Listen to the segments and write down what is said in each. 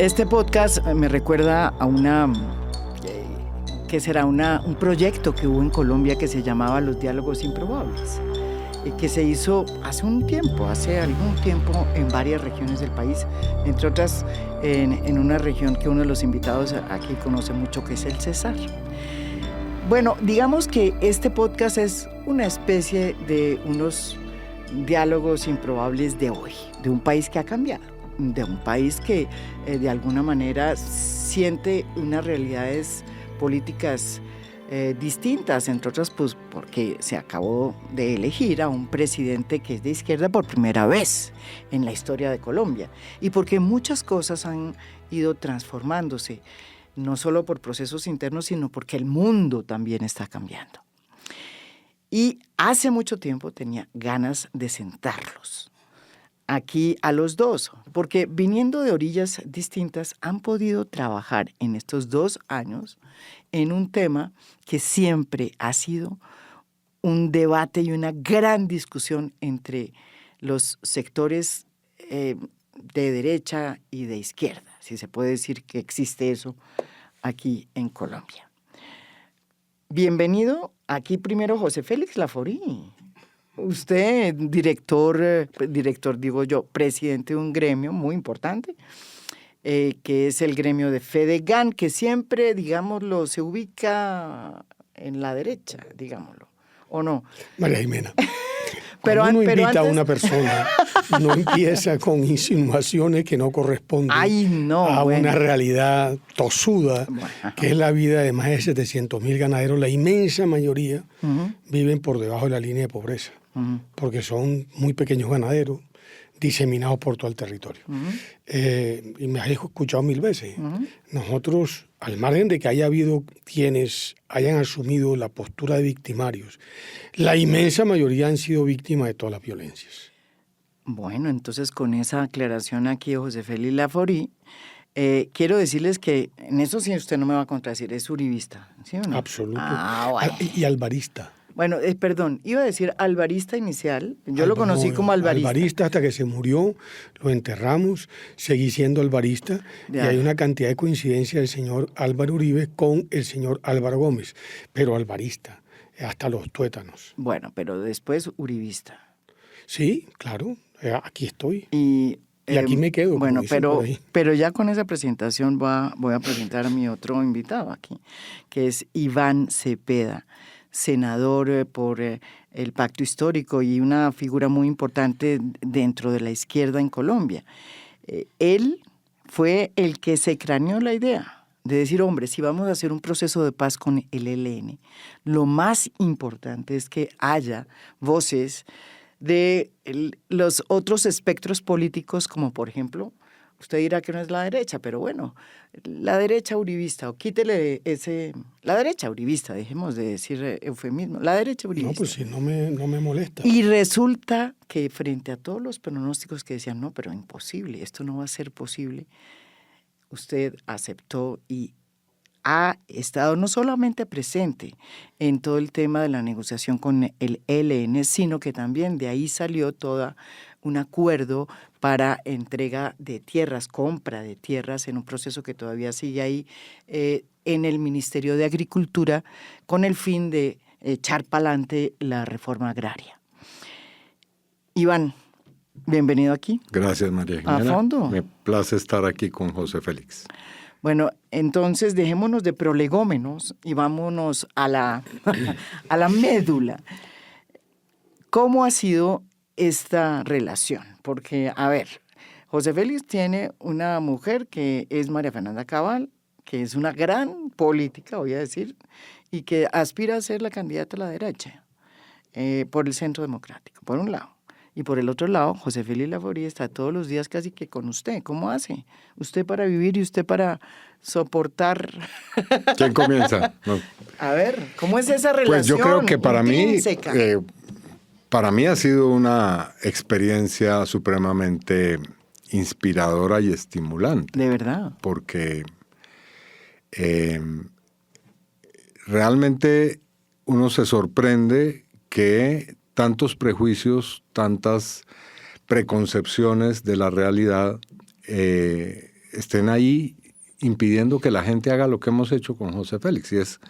Este podcast me recuerda a un proyecto que hubo en Colombia que se llamaba Los Diálogos Improbables, y que se hizo hace algún tiempo en varias regiones del país, entre otras en una región que uno de los invitados aquí conoce mucho, que es el Cesar. Bueno, digamos que este podcast es una especie de unos diálogos improbables de hoy, de un país que ha cambiado, de un país que de alguna manera siente unas realidades políticas distintas, entre otras pues porque se acabó de elegir a un presidente que es de izquierda por primera vez en la historia de Colombia, y porque muchas cosas han ido transformándose, no solo por procesos internos, sino porque el mundo también está cambiando. Y hace mucho tiempo tenía ganas de sentarlos aquí a los dos, porque viniendo de orillas distintas han podido trabajar en estos 2 años en un tema que siempre ha sido un debate y una gran discusión entre los sectores de derecha y de izquierda, si se puede decir que existe eso aquí en Colombia. Bienvenido aquí primero José Félix Laforí. Usted, presidente de un gremio muy importante, que es el gremio de FEDEGAN, que siempre, digámoslo, se ubica en la derecha, digámoslo, ¿o no? María Jimena, pero cuando uno invita antes... a una persona, no empieza con insinuaciones que no corresponden una realidad tosuda, que es la vida de más de 700.000 ganaderos. La inmensa mayoría viven por debajo de la línea de pobreza, porque son muy pequeños ganaderos diseminados por todo el territorio. Y me has escuchado 1000 veces. Nosotros, al margen de que haya habido quienes hayan asumido la postura de victimarios, la inmensa mayoría han sido víctimas de todas las violencias. Bueno, entonces con esa aclaración aquí, José Félix Laforí, quiero decirles que en eso sí usted no me va a contradecir, es uribista, ¿sí o no? Absoluto. Bueno. Y alvarista. Bueno, perdón, iba a decir alvarista inicial, yo lo conocí como alvarista. Alvarista hasta que se murió, lo enterramos, seguí siendo alvarista, y hay una cantidad de coincidencia del señor Álvaro Uribe con el señor Álvaro Gómez, pero alvarista, hasta los tuétanos. Bueno, pero después uribista. Sí, claro, aquí estoy. Y aquí me quedo. Bueno, pero ya con esa presentación voy a presentar a mi otro invitado aquí, que es Iván Cepeda, senador por el Pacto Histórico y una figura muy importante dentro de la izquierda en Colombia. Él fue el que se craneó la idea de decir, hombre, si vamos a hacer un proceso de paz con el ELN, lo más importante es que haya voces de los otros espectros políticos, como por ejemplo, usted dirá que no es la derecha, pero bueno, la derecha uribista, o quítele la derecha uribista, dejemos de decir eufemismo, la derecha uribista. No, pues sí, no me molesta. Y resulta que frente a todos los pronósticos que decían, no, pero imposible, esto no va a ser posible, usted aceptó y ha estado no solamente presente en todo el tema de la negociación con el ELN, sino que también de ahí salió todo un acuerdo para entrega de tierras, compra de tierras, en un proceso que todavía sigue ahí en el Ministerio de Agricultura, con el fin de echar para adelante la reforma agraria. Iván, bienvenido aquí. Gracias, María Jimena. A fondo. Me place estar aquí con José Félix. Bueno, entonces dejémonos de prolegómenos y vámonos a la médula. ¿Cómo ha sido esta relación? Porque, a ver, José Félix tiene una mujer que es María Fernanda Cabal, que es una gran política, voy a decir, y que aspira a ser la candidata a la derecha por el Centro Democrático, por un lado. Y por el otro lado, José Félix Laforí está todos los días casi que con usted. ¿Cómo hace? Usted para vivir y usted para soportar. ¿Quién comienza? No. A ver, ¿cómo es esa relación? Pues yo creo que intrínseca? para mí ha sido una experiencia supremamente inspiradora y estimulante. De verdad. Porque realmente uno se sorprende que tantos prejuicios, tantas preconcepciones de la realidad estén ahí impidiendo que la gente haga lo que hemos hecho con José Félix, y es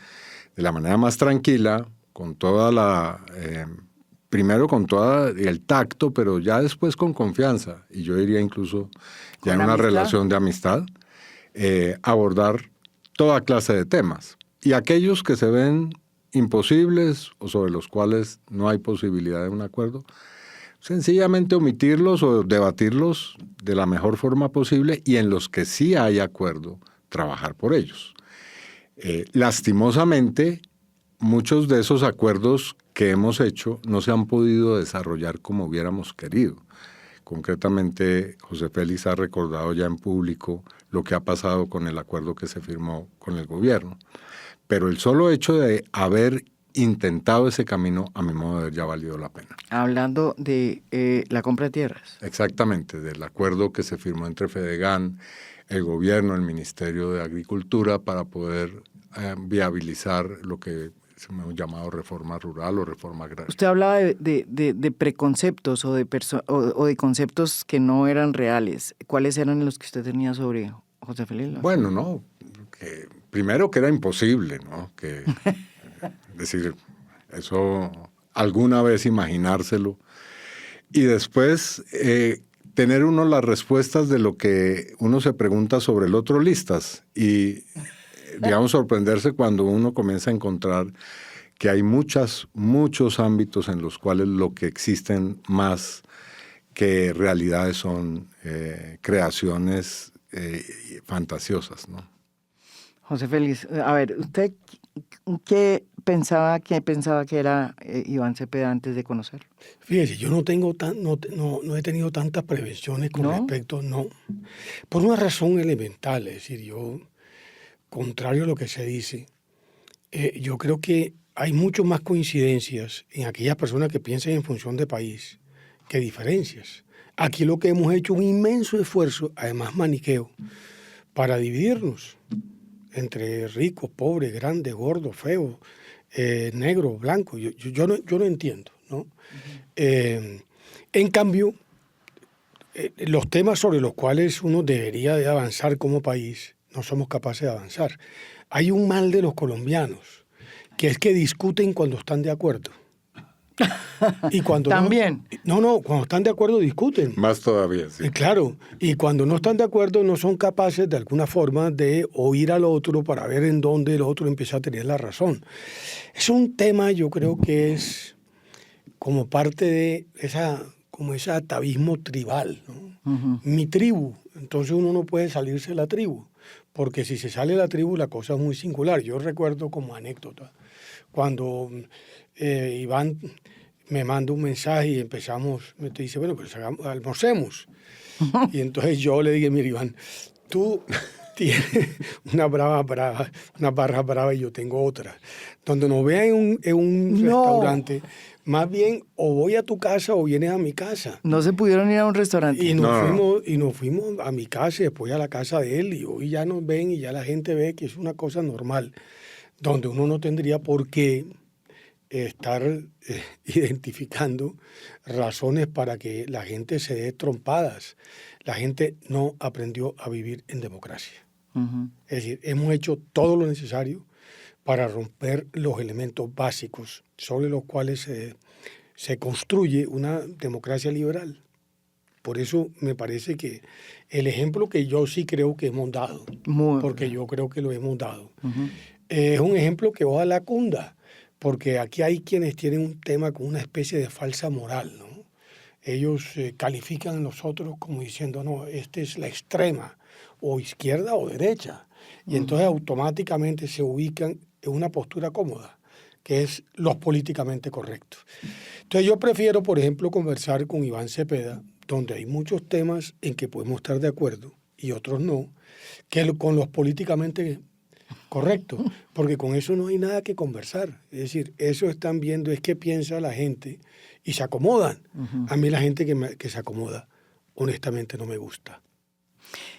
de la manera más tranquila, con toda la... primero con todo el tacto, pero ya después con confianza, y yo diría incluso ya en una relación de amistad, abordar toda clase de temas. Y aquellos que se ven imposibles o sobre los cuales no hay posibilidad de un acuerdo, sencillamente omitirlos o debatirlos de la mejor forma posible, y en los que sí hay acuerdo, trabajar por ellos. Lastimosamente, muchos de esos acuerdos que hemos hecho no se han podido desarrollar como hubiéramos querido. Concretamente, José Félix ha recordado ya en público lo que ha pasado con el acuerdo que se firmó con el gobierno. Pero el solo hecho de haber intentado ese camino, a mi modo de ver, ya ha valido la pena. Hablando de la compra de tierras. Exactamente, del acuerdo que se firmó entre Fedegan, el gobierno, el Ministerio de Agricultura, para poder viabilizar lo que hemos llamado reforma rural o reforma agraria. Usted hablaba de preconceptos o de conceptos que no eran reales. ¿Cuáles eran los que usted tenía sobre José Félix? Bueno, no, primero que era imposible, ¿no? Que, decir, eso alguna vez imaginárselo. Y después tener uno las respuestas de lo que uno se pregunta sobre el otro listas. Y digamos, sorprenderse cuando uno comienza a encontrar que hay muchos ámbitos en los cuales lo que existen más que realidades son creaciones fantasiosas, ¿no? José Félix, a ver, ¿usted qué pensaba que era Iván Cepeda antes de conocerlo? Fíjese, yo no he tenido tantas prevenciones con respecto, por una razón elemental, es decir, yo, contrario a lo que se dice, yo creo que hay mucho más coincidencias en aquellas personas que piensan en función de país que diferencias. Aquí lo que hemos hecho un inmenso esfuerzo, además maniqueo, para dividirnos entre ricos, pobres, grandes, gordos, feos, negros, blancos. Yo no entiendo, ¿no? En cambio, los temas sobre los cuales uno debería de avanzar como país, no somos capaces de avanzar. Hay un mal de los colombianos, que es que discuten cuando están de acuerdo. Y cuando ¿También? Cuando están de acuerdo discuten. Más todavía, sí. Claro, y cuando no están de acuerdo no son capaces de alguna forma de oír al otro para ver en dónde el otro empieza a tener la razón. Es un tema, yo creo que es como parte de ese atavismo tribal, ¿no? Uh-huh. Mi tribu, entonces uno no puede salirse de la tribu, porque si se sale de la tribu la cosa es muy singular. Yo recuerdo como anécdota, cuando Iván me manda un mensaje y me dice, bueno, pues almorcemos. Y entonces yo le dije, mira, Iván, tú tienes una barra brava y yo tengo otra. Donde nos vean en un restaurante, más bien o voy a tu casa o vienes a mi casa. No se pudieron ir a un restaurante. Y nos fuimos a mi casa y después a la casa de él. Y hoy ya nos ven y ya la gente ve que es una cosa normal, donde uno no tendría por qué estar identificando razones para que la gente se dé trompadas. La gente no aprendió a vivir en democracia. Uh-huh. Es decir, hemos hecho todo lo necesario para romper los elementos básicos sobre los cuales se construye una democracia liberal. Por eso me parece que el ejemplo que yo sí creo que hemos dado, porque yo creo que lo hemos dado, uh-huh, es un ejemplo que ojalá cunda. Porque aquí hay quienes tienen un tema con una especie de falsa moral, ¿no? Ellos califican a nosotros como diciendo, no, esta es la extrema, o izquierda o derecha. Y entonces automáticamente se ubican en una postura cómoda, que es los políticamente correctos. Entonces yo prefiero, por ejemplo, conversar con Iván Cepeda, donde hay muchos temas en que podemos estar de acuerdo y otros no, que con los políticamente correcto, porque con eso no hay nada que conversar. Es decir, eso están viendo es qué piensa la gente y se acomodan. Uh-huh. A mí la gente que se acomoda, honestamente no me gusta.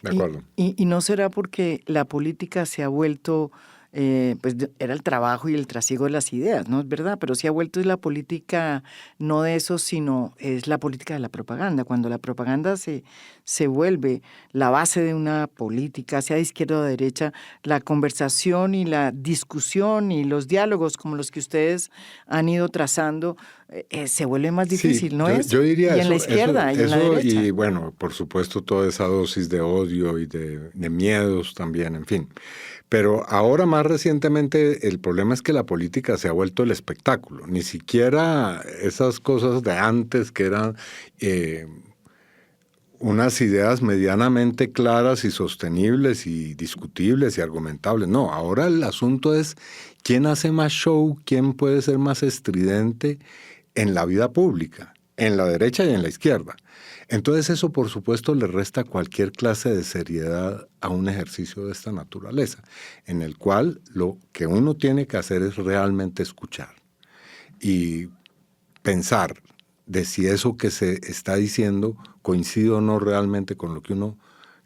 De acuerdo. ¿Y no será porque la política se ha vuelto pues era el trabajo y el trasiego de las ideas, ¿no? Es verdad, pero sí ha vuelto la política no de eso, sino es la política de la propaganda. Cuando la propaganda se vuelve la base de una política, sea de izquierda o de derecha, la conversación y la discusión y los diálogos como los que ustedes han ido trazando se vuelve más difícil, sí, ¿no es? Yo diría y en la izquierda y en la derecha. Y bueno, por supuesto toda esa dosis de odio y de miedos también, en fin. Pero ahora más recientemente el problema es que la política se ha vuelto el espectáculo. Ni siquiera esas cosas de antes que eran unas ideas medianamente claras y sostenibles y discutibles y argumentables. No, ahora el asunto es quién hace más show, quién puede ser más estridente en la vida pública, en la derecha y en la izquierda. Entonces eso, por supuesto, le resta cualquier clase de seriedad a un ejercicio de esta naturaleza, en el cual lo que uno tiene que hacer es realmente escuchar y pensar de si eso que se está diciendo coincide o no realmente con lo que uno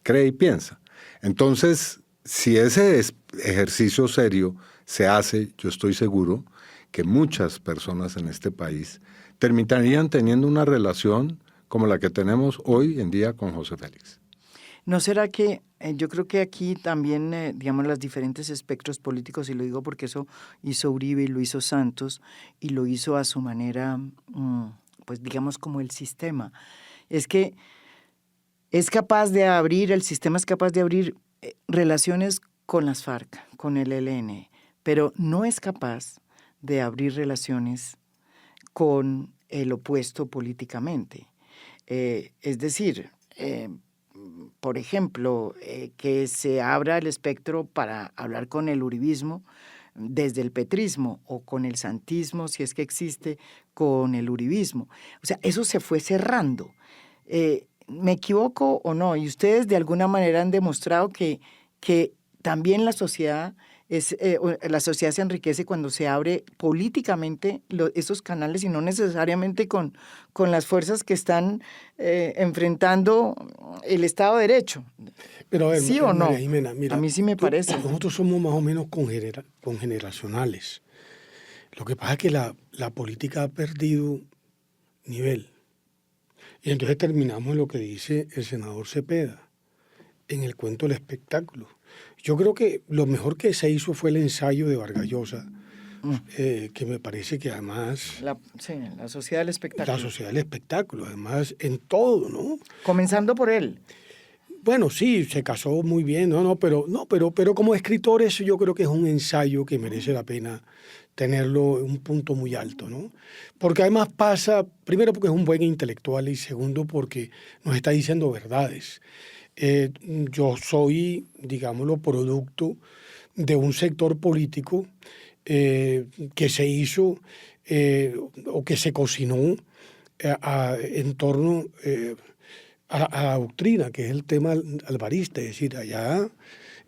cree y piensa. Entonces, si ese ejercicio serio se hace, yo estoy seguro que muchas personas en este país terminarían teniendo una relación como la que tenemos hoy en día con José Félix. ¿No será que yo creo que aquí también, digamos, los diferentes espectros políticos, y lo digo porque eso hizo Uribe y lo hizo Santos, y lo hizo a su manera, pues digamos como el sistema, es que es capaz de abrir, el sistema es capaz de abrir relaciones con las FARC, con el ELN, pero no es capaz de abrir relaciones con el opuesto políticamente. Es decir, por ejemplo, que se abra el espectro para hablar con el uribismo desde el petrismo o con el santismo, si es que existe, con el uribismo. O sea, eso se fue cerrando. ¿Me equivoco o no? Y ustedes de alguna manera han demostrado que también la sociedad se enriquece cuando se abre políticamente esos canales y no necesariamente con las fuerzas que están enfrentando el Estado de Derecho. Pero a ver, ¿sí o no? Jimena, mira, a mí sí me parece. Nosotros somos más o menos congeneracionales. Lo que pasa es que la política ha perdido nivel. Y entonces terminamos en lo que dice el senador Cepeda, en el cuento del espectáculo. Yo creo que lo mejor que se hizo fue el ensayo de Vargas Llosa, que me parece que además... La sociedad del espectáculo. La sociedad del espectáculo, además en todo, ¿no? Comenzando por él. Bueno, sí, se casó muy bien, pero como escritor eso yo creo que es un ensayo que merece la pena tenerlo en un punto muy alto, ¿no? Porque además pasa, primero porque es un buen intelectual y segundo porque nos está diciendo verdades. Yo soy, digámoslo, producto de un sector político que se hizo o que se cocinó en torno a la doctrina, que es el tema alvarista. Es decir, allá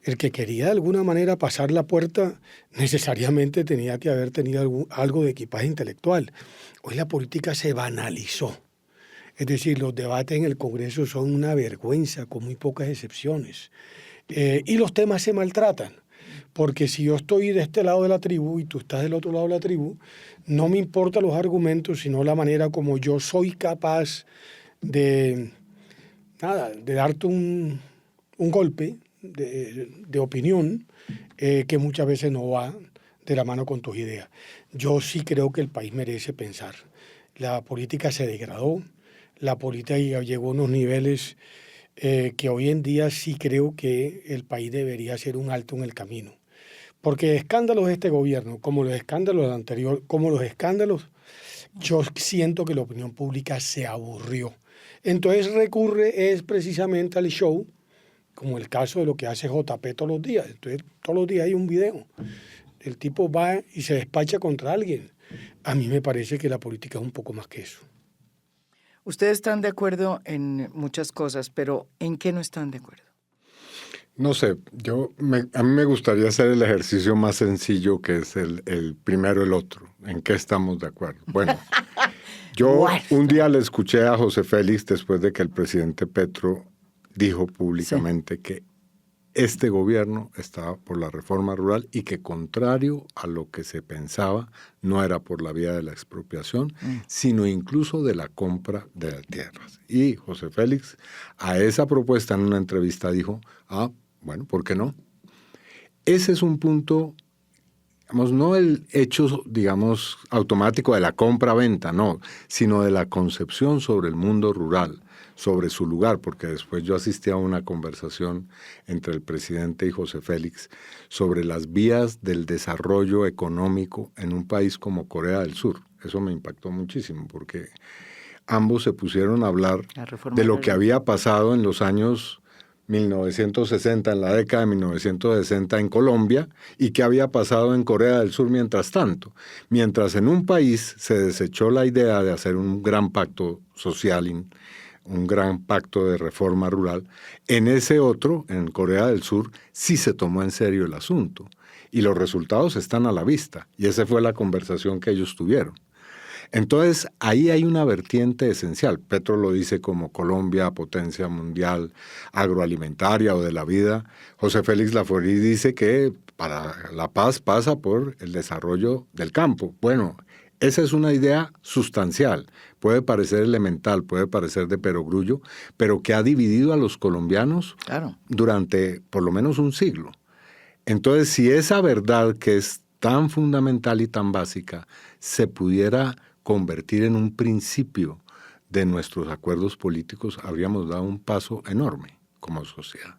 el que quería de alguna manera pasar la puerta necesariamente tenía que haber tenido algo de equipaje intelectual. Hoy la política se banalizó. Es decir, los debates en el Congreso son una vergüenza, con muy pocas excepciones. Y los temas se maltratan, porque si yo estoy de este lado de la tribu y tú estás del otro lado de la tribu, no me importan los argumentos, sino la manera como yo soy capaz de darte un golpe de opinión que muchas veces no va de la mano con tus ideas. Yo sí creo que el país merece pensar. La política se degradó. La política llegó a unos niveles que hoy en día sí creo que el país debería hacer un alto en el camino. Porque escándalos de este gobierno, como los escándalos del anterior, yo siento que la opinión pública se aburrió. Entonces recurre precisamente al show, como el caso de lo que hace JP todos los días. Entonces todos los días hay un video. El tipo va y se despacha contra alguien. A mí me parece que la política es un poco más que eso. Ustedes están de acuerdo en muchas cosas, pero ¿en qué no están de acuerdo? No sé, a mí me gustaría hacer el ejercicio más sencillo, que es el primero, el otro. ¿En qué estamos de acuerdo? Bueno, yo un día le escuché a José Félix después de que el presidente Petro dijo públicamente que este gobierno estaba por la reforma rural y que, contrario a lo que se pensaba, no era por la vía de la expropiación, sino incluso de la compra de las tierras. Y José Félix a esa propuesta en una entrevista dijo, bueno, ¿por qué no? Ese es un punto, digamos, no el hecho, digamos, automático de la compra-venta, no, sino de la concepción sobre el mundo rural, sobre su lugar, porque después yo asistí a una conversación entre el presidente y José Félix sobre las vías del desarrollo económico en un país como Corea del Sur. Eso me impactó muchísimo, porque ambos se pusieron a hablar de lo que había pasado en los años 1960, en la década de 1960 en Colombia, y qué había pasado en Corea del Sur mientras tanto. Mientras en un país se desechó la idea de hacer un gran pacto social, un gran pacto de reforma rural, en ese otro, en Corea del Sur, sí se tomó en serio el asunto. Y los resultados están a la vista. Y esa fue la conversación que ellos tuvieron. Entonces, ahí hay una vertiente esencial. Petro lo dice como Colombia, potencia mundial agroalimentaria o de la vida. José Félix Laforí dice que para la paz pasa por el desarrollo del campo. Bueno, esa es una idea sustancial. Puede parecer elemental, puede parecer de perogrullo, pero que ha dividido a los colombianos durante por lo menos un siglo. Entonces, si esa verdad que es tan fundamental y tan básica se pudiera convertir en un principio de nuestros acuerdos políticos, habríamos dado un paso enorme como sociedad.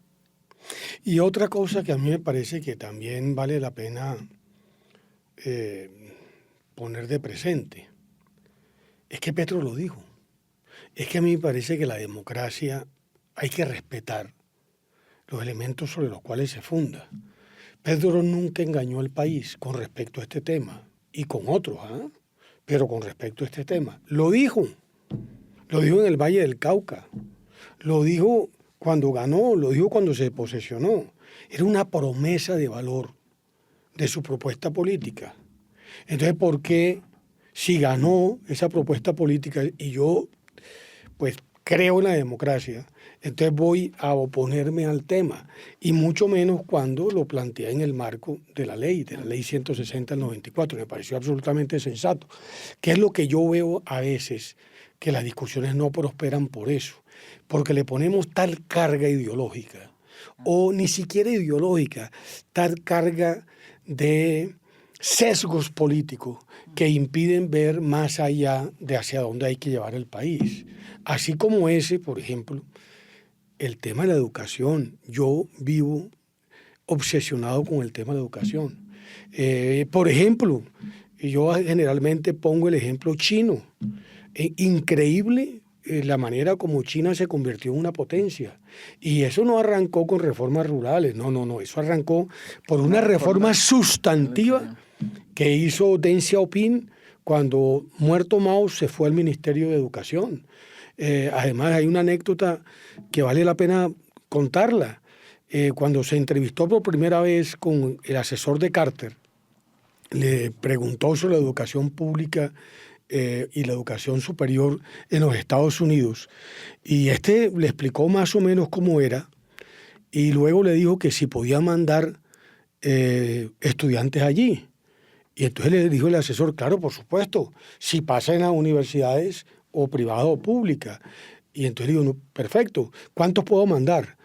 Y otra cosa que a mí me parece que también vale la pena poner de presente, es que Petro lo dijo. Es que a mí me parece que la democracia hay que respetar los elementos sobre los cuales se funda. Petro nunca engañó al país con respecto a este tema, y con otros, pero con respecto a este tema. Lo dijo en el Valle del Cauca, lo dijo cuando ganó, lo dijo cuando se posesionó. Era una promesa de valor de su propuesta política. Entonces, ¿por qué si ganó esa propuesta política y yo pues creo en la democracia, entonces voy a oponerme al tema? Y mucho menos cuando lo plantea en el marco de la ley 160 del 94. Me pareció absolutamente sensato. ¿Qué es lo que yo veo a veces? Que las discusiones no prosperan por eso, porque le ponemos tal carga ideológica, o ni siquiera ideológica, tal carga de sesgos políticos que impiden ver más allá de hacia dónde hay que llevar el país. Así como ese, por ejemplo, el tema de la educación. Yo vivo obsesionado con el tema de la educación. Por ejemplo, yo generalmente pongo el ejemplo chino. Increíble la manera como China se convirtió en una potencia. Y eso no arrancó con reformas rurales, no. Eso arrancó por una reforma sustantiva que hizo Deng Xiaoping cuando, muerto Mao, se fue al Ministerio de Educación. Además, hay una anécdota que vale la pena contarla. Cuando se entrevistó por primera vez con el asesor de Carter, le preguntó sobre la educación pública y la educación superior en los Estados Unidos. Y le explicó más o menos cómo era, y luego le dijo que si podía mandar estudiantes allí. Y entonces le dijo el asesor, claro, por supuesto, si pasa en las universidades o privada o pública. Y entonces le digo, no, perfecto, ¿cuántos puedo mandar?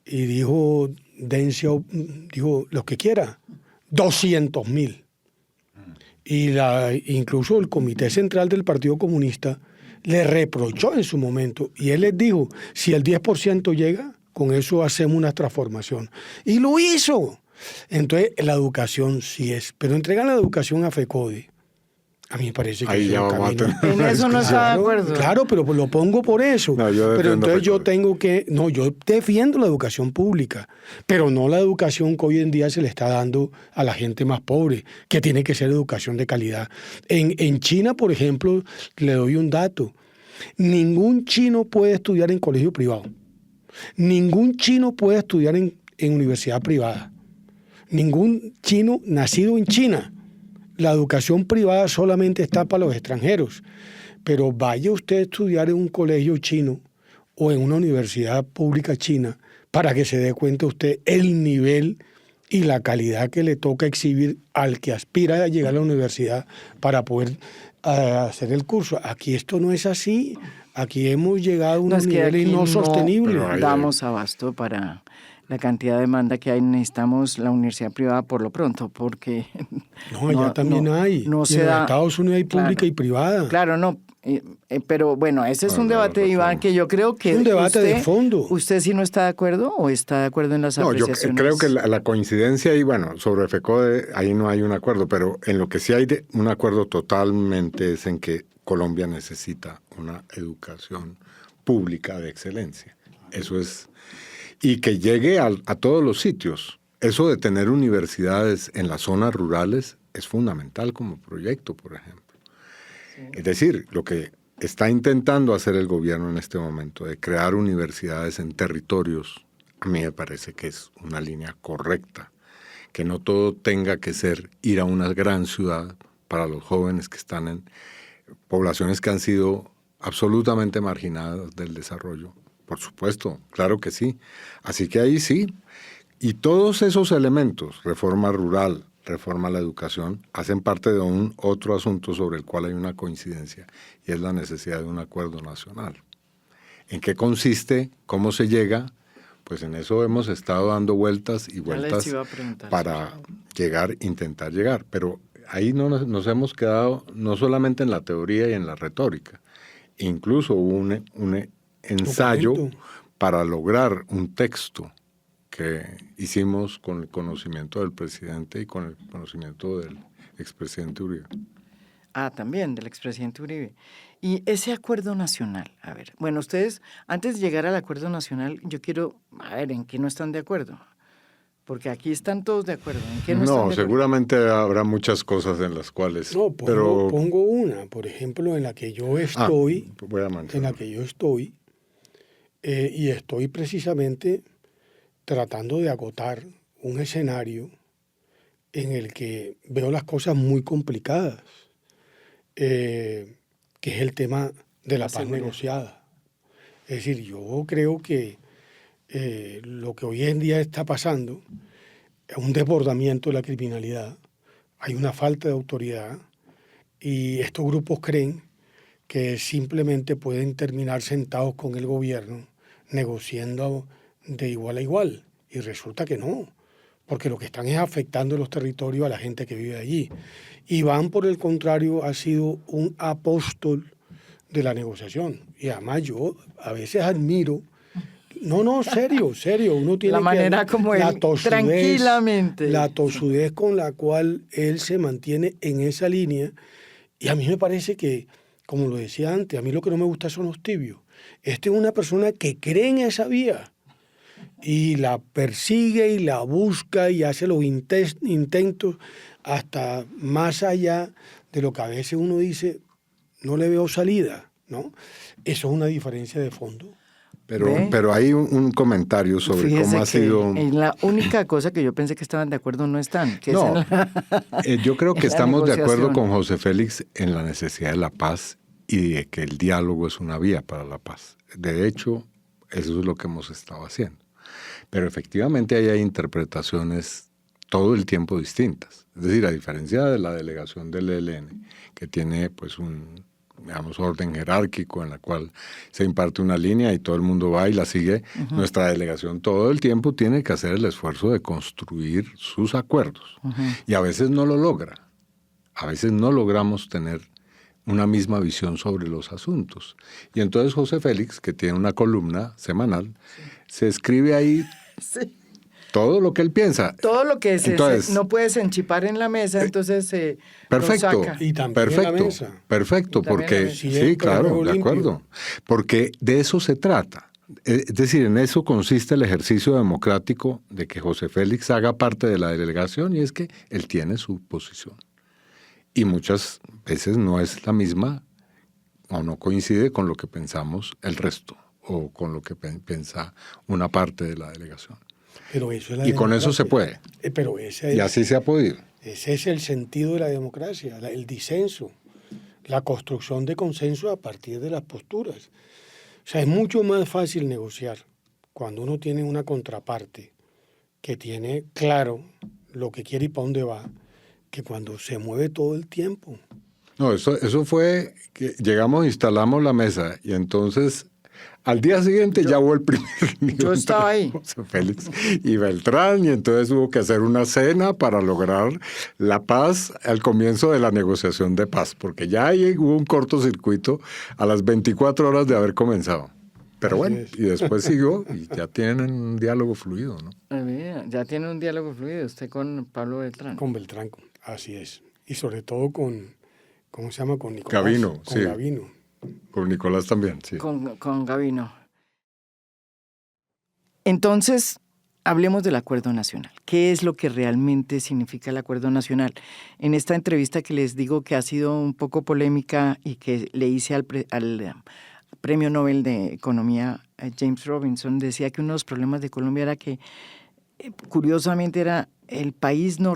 Y dijo Deng Xiaoping, dijo, los que quiera, 200,000. Y incluso el Comité Central del Partido Comunista le reprochó en su momento. Y él les dijo, si el 10% llega, con eso hacemos una transformación. Y lo hizo. Entonces, la educación sí es. Pero entregan la educación a FECODE. A mí me parece que ahí ya vamos a tener. En eso no está de acuerdo. Claro, pero lo pongo por eso. No, pero entonces yo tengo yo defiendo la educación pública, pero no la educación que hoy en día se le está dando a la gente más pobre, que tiene que ser educación de calidad. En China, por ejemplo, le doy un dato. Ningún chino puede estudiar en colegio privado. Ningún chino puede estudiar en universidad privada. Ningún chino nacido en China. La educación privada solamente está para los extranjeros. Pero vaya usted a estudiar en un colegio chino o en una universidad pública china, para que se dé cuenta usted el nivel y la calidad que le toca exhibir al que aspira a llegar a la universidad para poder hacer el curso. Aquí esto no es así. Aquí hemos llegado a unos niveles no sostenibles. No damos abasto para la cantidad de demanda que hay. Necesitamos la universidad privada por lo pronto, porque... No, allá también hay. No en Estados Unidos hay pública y privada. Claro, no. Pero bueno, ese es un debate, Iván, que yo creo que... Es un debate de fondo. ¿Usted sí no está de acuerdo o está de acuerdo en las apreciaciones? No, yo creo que la coincidencia ahí, bueno, sobre FECODE ahí no hay un acuerdo, pero en lo que sí hay un acuerdo totalmente es en que Colombia necesita una educación pública de excelencia. Eso es... Y que llegue a todos los sitios. Eso de tener universidades en las zonas rurales es fundamental como proyecto, por ejemplo. Sí. Es decir, lo que está intentando hacer el gobierno en este momento de crear universidades en territorios, a mí me parece que es una línea correcta. Que no todo tenga que ser ir a una gran ciudad para los jóvenes que están en poblaciones que han sido absolutamente marginadas del desarrollo. Por supuesto, claro que sí. Así que ahí sí. Y todos esos elementos, reforma rural, reforma a la educación, hacen parte de un otro asunto sobre el cual hay una coincidencia, y es la necesidad de un acuerdo nacional. ¿En qué consiste? ¿Cómo se llega? Pues en eso hemos estado dando vueltas y vueltas para intentar llegar. Pero ahí no nos hemos quedado no solamente en la teoría y en la retórica. Incluso hubo un ensayo para lograr un texto que hicimos con el conocimiento del presidente y con el conocimiento del expresidente Uribe. También del expresidente Uribe. Y ese acuerdo nacional, a ver, bueno, ustedes, antes de llegar al acuerdo nacional, yo quiero, ¿en qué no están de acuerdo? Porque aquí están todos de acuerdo. ¿En qué no están de acuerdo? Seguramente habrá muchas cosas en las cuales... No, pongo una, por ejemplo, en la que yo estoy, y estoy precisamente tratando de acotar un escenario en el que veo las cosas muy complicadas, que es el tema de la paz negociada. Es decir, yo creo que lo que hoy en día está pasando es un desbordamiento de la criminalidad, hay una falta de autoridad y estos grupos creen que simplemente pueden terminar sentados con el gobierno negociando de igual a igual, y resulta que no, porque lo que están es afectando los territorios a la gente que vive allí. Iván, por el contrario, ha sido un apóstol de la negociación, y además yo a veces admiro, serio, uno tiene la manera como él, tranquilamente, la tosudez con la cual él se mantiene en esa línea, y a mí me parece que, como lo decía antes, a mí lo que no me gusta son los tibios. Este es una persona que cree en esa vía y la persigue y la busca y hace los intentos hasta más allá de lo que a veces uno dice, no le veo salida, ¿no? Eso es una diferencia de fondo. Pero hay un comentario sobre cómo ha sido... En la única cosa que yo pensé que estaban de acuerdo no están. Yo creo que estamos de acuerdo con José Félix en la necesidad de la paz y de que el diálogo es una vía para la paz. De hecho, eso es lo que hemos estado haciendo. Pero efectivamente ahí hay interpretaciones todo el tiempo distintas. Es decir, a diferencia de la delegación del ELN, que tiene pues un orden jerárquico en la cual se imparte una línea y todo el mundo va y la sigue, nuestra delegación todo el tiempo tiene que hacer el esfuerzo de construir sus acuerdos. Y a veces no lo logra. A veces no logramos tener una misma visión sobre los asuntos. Y entonces José Félix, que tiene una columna semanal, se escribe ahí todo lo que él piensa. Todo lo que no puedes enchipar en la mesa, entonces perfecto, lo saca. Y también en la mesa. Perfecto, porque sí, claro, de acuerdo. Porque de eso se trata. Es decir, en eso consiste el ejercicio democrático de que José Félix haga parte de la delegación, y es que él tiene su posición. Y muchas veces no es la misma o no coincide con lo que pensamos el resto o con lo que piensa una parte de la delegación. Pero eso es la y con eso se puede. Y así se ha podido. Ese es el sentido de la democracia, el disenso, la construcción de consenso a partir de las posturas. O sea, es mucho más fácil negociar cuando uno tiene una contraparte que tiene claro lo que quiere y para dónde va, que cuando se mueve todo el tiempo. No, eso fue que llegamos, instalamos la mesa y entonces al día siguiente ya hubo el primer nivel. Yo estaba ahí. José Félix y Beltrán, y entonces hubo que hacer una cena para lograr la paz al comienzo de la negociación de paz, porque ya ahí hubo un cortocircuito a las 24 horas de haber comenzado. Pero bueno, y después siguió y ya tienen un diálogo fluido, ¿no? Ya tienen un diálogo fluido usted con Pablo Beltrán. Con Beltrán, así es. Y sobre todo con, ¿cómo se llama? Con Nicolás. Gavino, con sí. Gavino. Con Nicolás también, sí. Con Gavino. Entonces, hablemos del Acuerdo Nacional. ¿Qué es lo que realmente significa el Acuerdo Nacional? En esta entrevista que les digo que ha sido un poco polémica y que le hice al Premio Nobel de Economía, James Robinson, decía que uno de los problemas de Colombia era que, curiosamente, el país no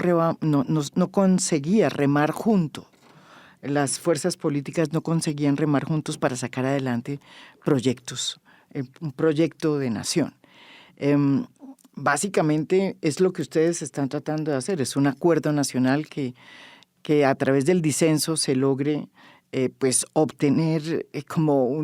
conseguía remar junto. Las fuerzas políticas no conseguían remar juntos para sacar adelante proyectos, un proyecto de nación. Básicamente es lo que ustedes están tratando de hacer, es un acuerdo nacional que a través del disenso se logre pues obtener como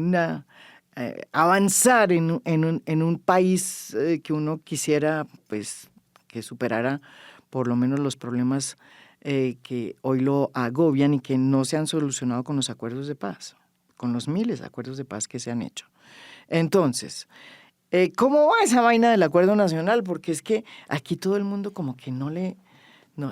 avanzar en un país que uno quisiera pues que superara por lo menos los problemas que hoy lo agobian y que no se han solucionado con los acuerdos de paz, con los miles de acuerdos de paz que se han hecho. Entonces, ¿cómo va esa vaina del acuerdo nacional? Porque es que aquí todo el mundo como que no,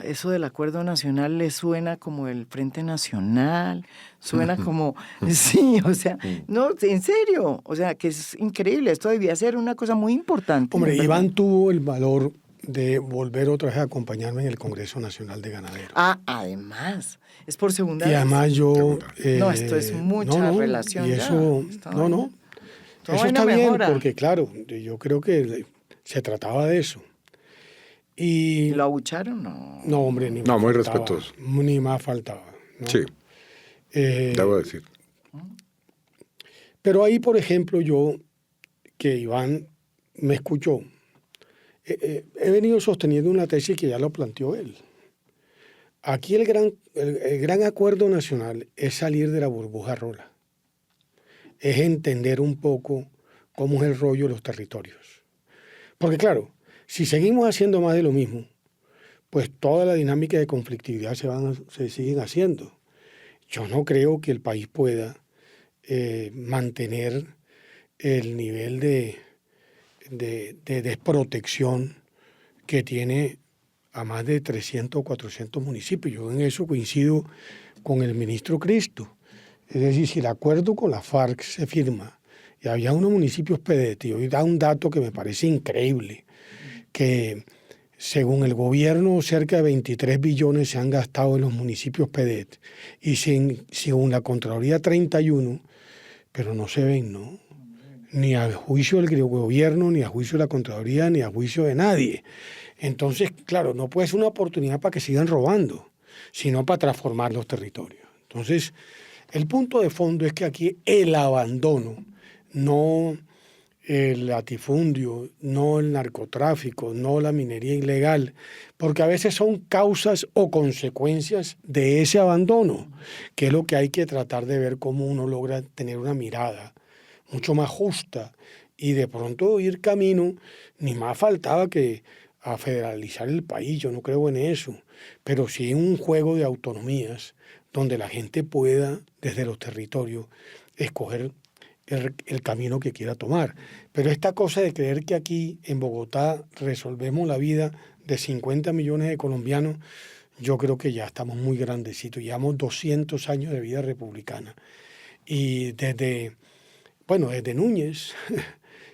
eso del acuerdo nacional le suena como el Frente Nacional, suena como, sí, o sea, no, en serio, o sea, que es increíble, esto debía ser una cosa muy importante. Hombre, Iván tuvo el valor de volver otra vez a acompañarme en el Congreso Nacional de Ganaderos. Además, es por segunda vez. Y además yo... no, esto es mucha relación. Y eso, eso está bien, porque claro, yo creo que se trataba de eso. ¿Y lo abucharon? No. No, hombre, ni más No, muy faltaba, respetuoso. Ni más faltaba, ¿no? Sí, debo decir. Pero ahí, por ejemplo, que Iván me escuchó, he venido sosteniendo una tesis que ya lo planteó él. Aquí el gran acuerdo nacional es salir de la burbuja rola. Es entender un poco cómo es el rollo de los territorios. Porque claro, si seguimos haciendo más de lo mismo, pues toda la dinámica de conflictividad se siguen haciendo. Yo no creo que el país pueda mantener el nivel de desprotección que tiene a más de 300 o 400 municipios. Yo en eso coincido con el ministro Cristo. Es decir, si el acuerdo con la FARC se firma y había unos municipios PEDET, y hoy da un dato que me parece increíble, que según el gobierno cerca de 23 billones se han gastado en los municipios PEDET y según la Contraloría 31, pero no se ven, ¿no? Ni a juicio del gobierno, ni a juicio de la Contraloría, ni a juicio de nadie. Entonces, claro, no puede ser una oportunidad para que sigan robando, sino para transformar los territorios. Entonces, el punto de fondo es que aquí el abandono, no el latifundio, no el narcotráfico, no la minería ilegal, porque a veces son causas o consecuencias de ese abandono, que es lo que hay que tratar de ver cómo uno logra tener una mirada mucho más justa y de pronto ir camino, ni más faltaba que a federalizar el país, yo no creo en eso, pero sí en un juego de autonomías donde la gente pueda, desde los territorios, escoger el camino que quiera tomar. Pero esta cosa de creer que aquí en Bogotá resolvemos la vida de 50 millones de colombianos, yo creo que ya estamos muy grandecitos, llevamos 200 años de vida republicana. Y desde Núñez,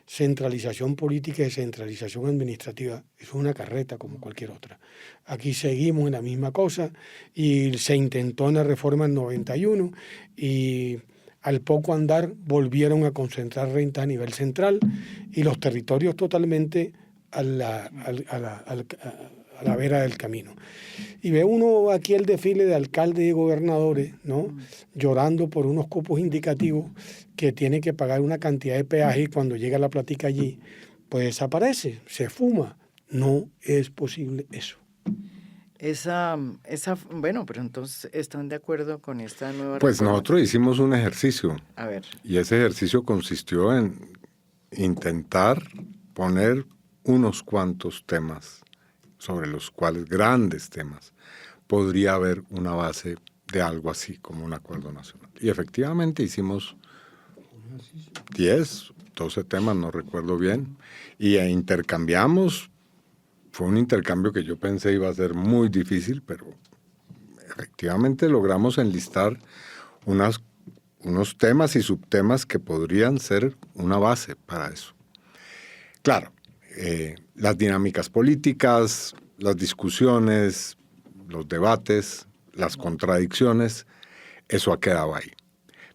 centralización política y centralización administrativa, es una carreta como cualquier otra. Aquí seguimos en la misma cosa y se intentó en la reforma en 91 y al poco andar volvieron a concentrar renta a nivel central y los territorios totalmente a la vera del camino. Y ve uno aquí el desfile de alcaldes y gobernadores, ¿no? Llorando por unos cupos indicativos que tiene que pagar una cantidad de peaje y cuando llega la plática allí, pues desaparece, se fuma. No es posible eso. Bueno, pero entonces, ¿están de acuerdo con esta nueva Pues reforma? nosotros hicimos un ejercicio. A ver. Y ese ejercicio consistió en intentar poner unos cuantos temas sobre los cuales, grandes temas, podría haber una base de algo así como un acuerdo nacional. Y efectivamente hicimos 10, 12 temas, no recuerdo bien, y intercambiamos. Fue un intercambio que yo pensé iba a ser muy difícil, pero efectivamente logramos enlistar unos temas y subtemas que podrían ser una base para eso. Claro, las dinámicas políticas, las discusiones, los debates, las contradicciones, eso ha quedado ahí.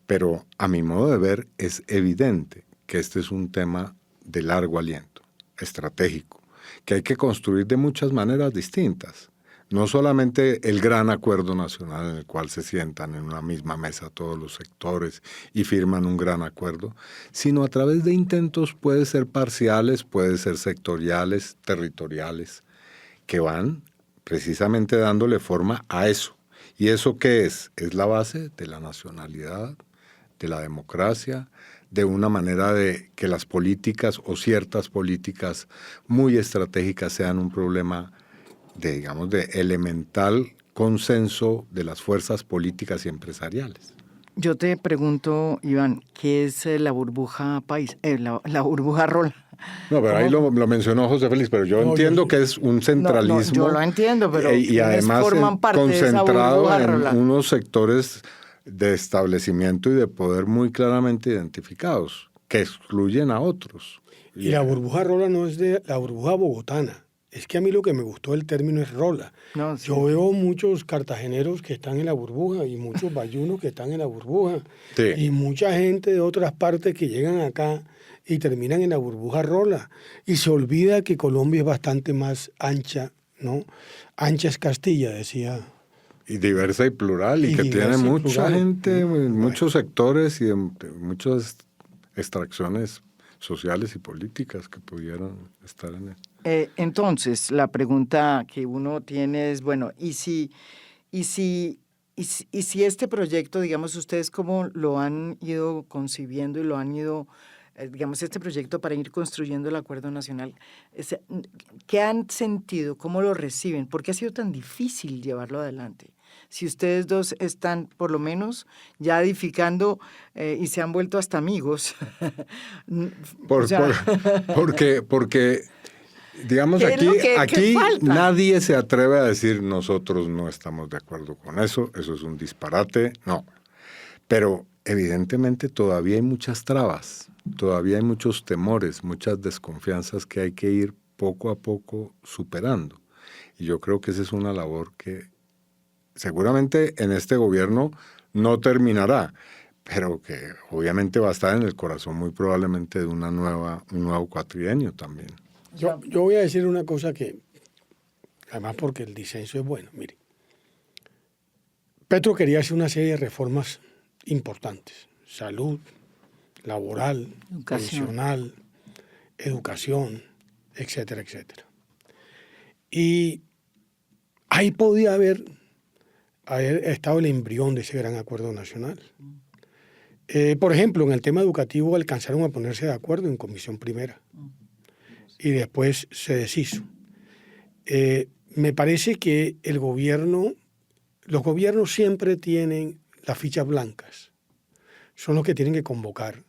Pero a mi modo de ver es evidente que este es un tema de largo aliento, estratégico, que hay que construir de muchas maneras distintas. No solamente el gran acuerdo nacional en el cual se sientan en una misma mesa todos los sectores y firman un gran acuerdo, sino a través de intentos, puede ser parciales, puede ser sectoriales, territoriales, que van precisamente dándole forma a eso. ¿Y eso qué es? Es la base de la nacionalidad, de la democracia, de una manera de que las políticas o ciertas políticas muy estratégicas sean un problema de, digamos, de elemental consenso de las fuerzas políticas y empresariales. Yo te pregunto, Iván, ¿qué es la burbuja país? La burbuja rola. No, pero ahí lo mencionó José Félix, pero yo entiendo que es un centralismo. Yo lo entiendo, pero y además forman parte concentrado de esa en rola. unos sectores de establecimiento y de poder muy claramente identificados, que excluyen a otros. Y la burbuja rola no es de la burbuja bogotana. Es que a mí lo que me gustó del término es rola. No, sí. Yo veo muchos cartageneros que están en la burbuja y muchos bayunos que están en la burbuja. Sí. Y mucha gente de otras partes que llegan acá y terminan en la burbuja rola. Y se olvida que Colombia es bastante más ancha, ¿no? Ancha es Castilla, decía. Y diversa y plural, y que tiene mucha gente, muchos sectores y muchas extracciones sociales y políticas que pudieran estar en él. Entonces, la pregunta que uno tiene es, bueno, ¿y si este proyecto, digamos, ustedes cómo lo han ido concibiendo y lo han ido, digamos, este proyecto para ir construyendo el Acuerdo Nacional, ¿qué han sentido? ¿Cómo lo reciben? ¿Por qué ha sido tan difícil llevarlo adelante? Si ustedes dos están, por lo menos, ya edificando y se han vuelto hasta amigos. Porque digamos, aquí nadie se atreve a decir nosotros no estamos de acuerdo con eso es un disparate, no. Pero evidentemente todavía hay muchas trabas, todavía hay muchos temores, muchas desconfianzas que hay que ir poco a poco superando. Y yo creo que esa es una labor que seguramente en este gobierno no terminará, pero que obviamente va a estar en el corazón muy probablemente de un nuevo cuatrienio también. Yo voy a decir una cosa que, además porque el disenso es bueno, mire. Petro quería hacer una serie de reformas importantes, salud, laboral, pensional, educación, etcétera, etcétera. Y ahí podía haber estado el embrión de ese gran acuerdo nacional. Por ejemplo, en el tema educativo alcanzaron a ponerse de acuerdo en Comisión Primera y después se deshizo. Me parece que los gobiernos siempre tienen las fichas blancas, son los que tienen que convocar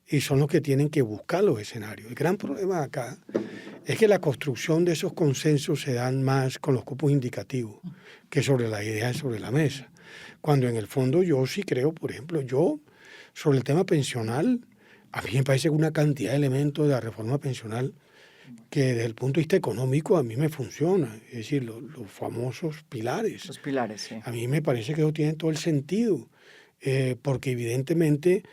y son los que tienen que buscar los escenarios. El gran problema acá es que la construcción de esos consensos se dan más con los cupos indicativos que sobre la idea sobre la mesa. Cuando en el fondo yo sí creo, por ejemplo, sobre el tema pensional, a mí me parece una cantidad de elementos de la reforma pensional que desde el punto de vista económico a mí me funciona. Es decir, los famosos pilares. Los pilares, sí. A mí me parece que eso tiene todo el sentido, porque evidentemente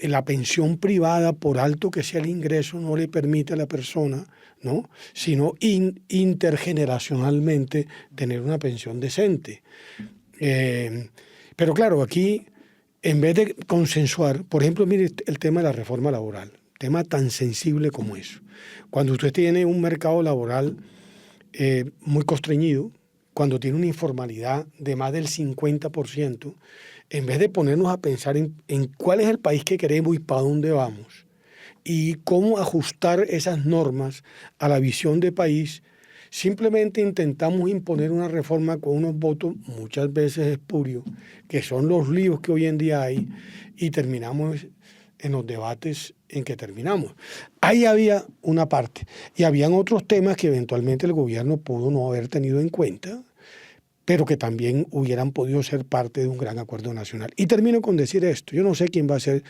la pensión privada, por alto que sea el ingreso, no le permite a la persona, ¿no?, sino intergeneracionalmente tener una pensión decente. Pero claro, aquí, en vez de consensuar, por ejemplo, mire el tema de la reforma laboral. tema tan sensible como eso. Cuando usted tiene un mercado laboral muy constreñido, cuando tiene una informalidad de más del 50%, en vez de ponernos a pensar en cuál es el país que queremos y para dónde vamos, y cómo ajustar esas normas a la visión de país, simplemente intentamos imponer una reforma con unos votos muchas veces espurios, que son los líos que hoy en día hay, y terminamos en los debates en que terminamos. Ahí había una parte, y habían otros temas que eventualmente el gobierno pudo no haber tenido en cuenta, pero que también hubieran podido ser parte de un gran acuerdo nacional. Y termino con decir esto, yo no sé quién va a ser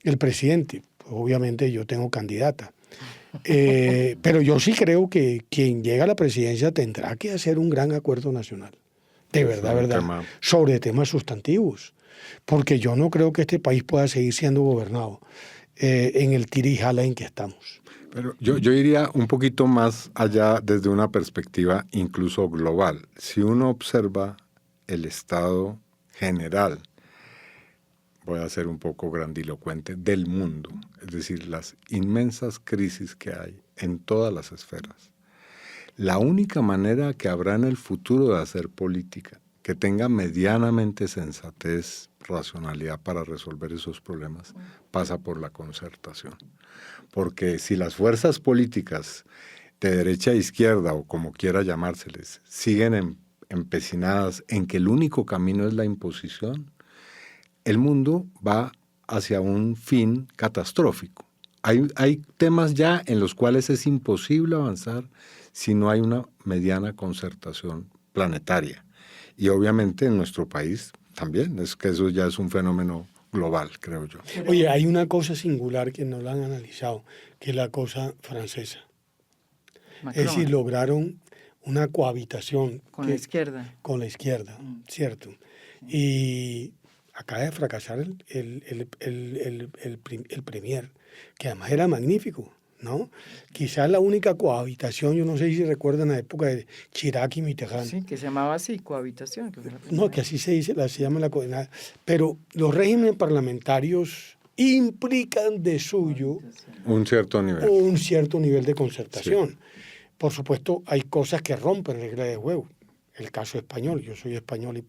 el presidente, pues obviamente yo tengo candidata, pero yo sí creo que quien llega a la presidencia tendrá que hacer un gran acuerdo nacional, de verdad, sobre temas sustantivos, porque yo no creo que este país pueda seguir siendo gobernado en el tira y jala en que estamos. Pero yo iría un poquito más allá desde una perspectiva incluso global. Si uno observa el estado general, voy a ser un poco grandilocuente, del mundo, es decir, las inmensas crisis que hay en todas las esferas, la única manera que habrá en el futuro de hacer política que tenga medianamente sensatez, racionalidad para resolver esos problemas, pasa por la concertación. Porque si las fuerzas políticas de derecha e izquierda, o como quiera llamárseles, siguen empecinadas en que el único camino es la imposición, el mundo va hacia un fin catastrófico. Hay temas ya en los cuales es imposible avanzar si no hay una mediana concertación planetaria. Y obviamente en nuestro país también, es que eso ya es un fenómeno global, creo yo. Oye, hay una cosa singular que no la han analizado, que es la cosa francesa. Macron. Es decir, lograron una cohabitación. Con la izquierda. Con la izquierda, cierto. Y acaba de fracasar el premier, que además era magnífico, ¿no? Quizás la única cohabitación, yo no sé si recuerdan la época de Chirac y Mitterrand. Sí, que se llamaba así, cohabitación. Que no, que así se dice, se llama la cohabitación. Pero los regímenes parlamentarios implican de suyo un cierto nivel de concertación. Sí. Por supuesto, hay cosas que rompen reglas de juego. El caso español, yo soy español y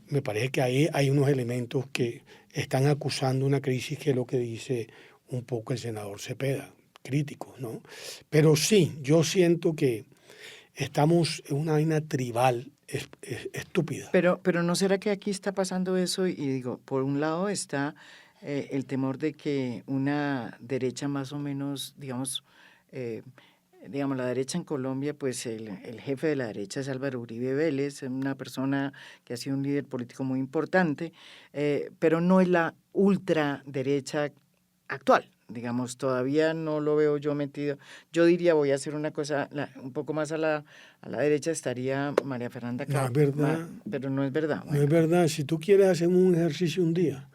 me parece que ahí hay unos elementos que están acusando una crisis, que es lo que dice un poco el senador Cepeda, crítico, ¿no? Pero sí, yo siento que estamos en una vaina tribal estúpida. Pero ¿no será que aquí está pasando eso? Y digo, por un lado está el temor de que una derecha más o menos, digamos, la derecha en Colombia, pues el jefe de la derecha es Álvaro Uribe Vélez, una persona que ha sido un líder político muy importante, pero no es la ultraderecha actual, digamos, todavía no lo veo yo metido. Yo diría, voy a hacer una cosa un poco más a la derecha, estaría María Fernanda Cabal. No es verdad. Pero no es verdad. Bueno. No es verdad. Si tú quieres, hacemos un ejercicio un día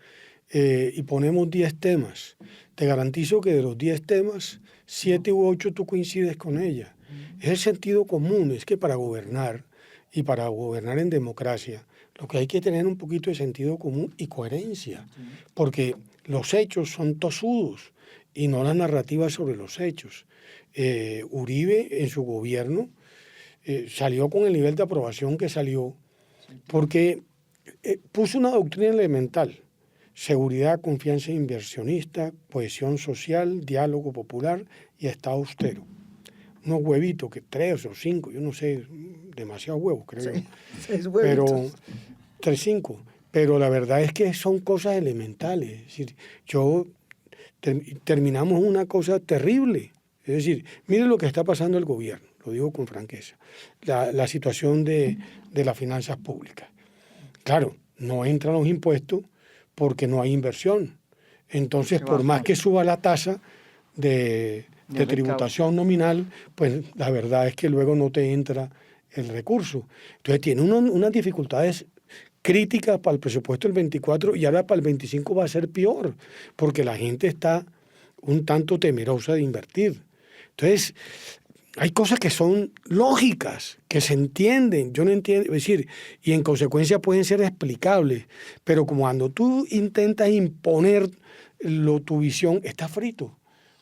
y ponemos 10 temas. Te garantizo que de los 10 temas, 7 u 8 tú coincides con ella. Es el sentido común, es que para gobernar y para gobernar en democracia, lo que hay que tener un poquito de sentido común y coherencia, porque los hechos son tosudos y no las narrativas sobre los hechos. Uribe en su gobierno salió con el nivel de aprobación que salió porque puso una doctrina elemental: seguridad, confianza inversionista, cohesión social, diálogo popular y Estado austero. Unos huevitos, que 3 o 5, yo no sé, demasiados huevos, creo. Sí, 6 huevitos. Pero 3, 5. Pero la verdad es que son cosas elementales. Es decir, terminamos una cosa terrible. Es decir, mire lo que está pasando el gobierno, lo digo con franqueza, la situación de las finanzas públicas. Claro, no entran los impuestos porque no hay inversión. Entonces, por más que suba la tasa de tributación nominal, pues la verdad es que luego no te entra el recurso. Entonces, tiene unas dificultades críticas para el presupuesto del 24 y ahora para el 25 va a ser peor, porque la gente está un tanto temerosa de invertir. Entonces, hay cosas que son lógicas, que se entienden, yo no entiendo, es decir, y en consecuencia pueden ser explicables, pero como cuando tú intentas imponer tu visión, está frito.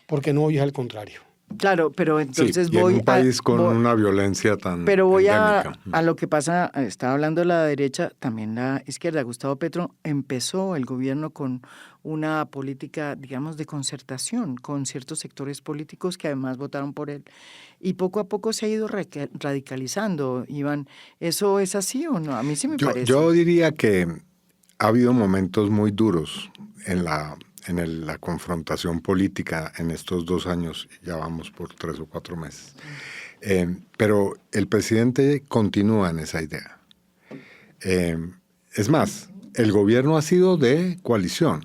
porque no hoy es al contrario. Claro, pero entonces sí, voy en un país con una violencia tan Pero voy endémica. a lo que pasa, estaba hablando de la derecha, también la izquierda. Gustavo Petro empezó el gobierno con una política, digamos, de concertación con ciertos sectores políticos que además votaron por él. Y poco a poco se ha ido radicalizando, Iván. ¿Eso es así o no? A mí sí me parece. Yo diría que ha habido momentos muy duros en la confrontación política en estos 2 años, ya vamos por 3 o 4 meses. Pero el presidente continúa en esa idea. Es más, el gobierno ha sido de coalición,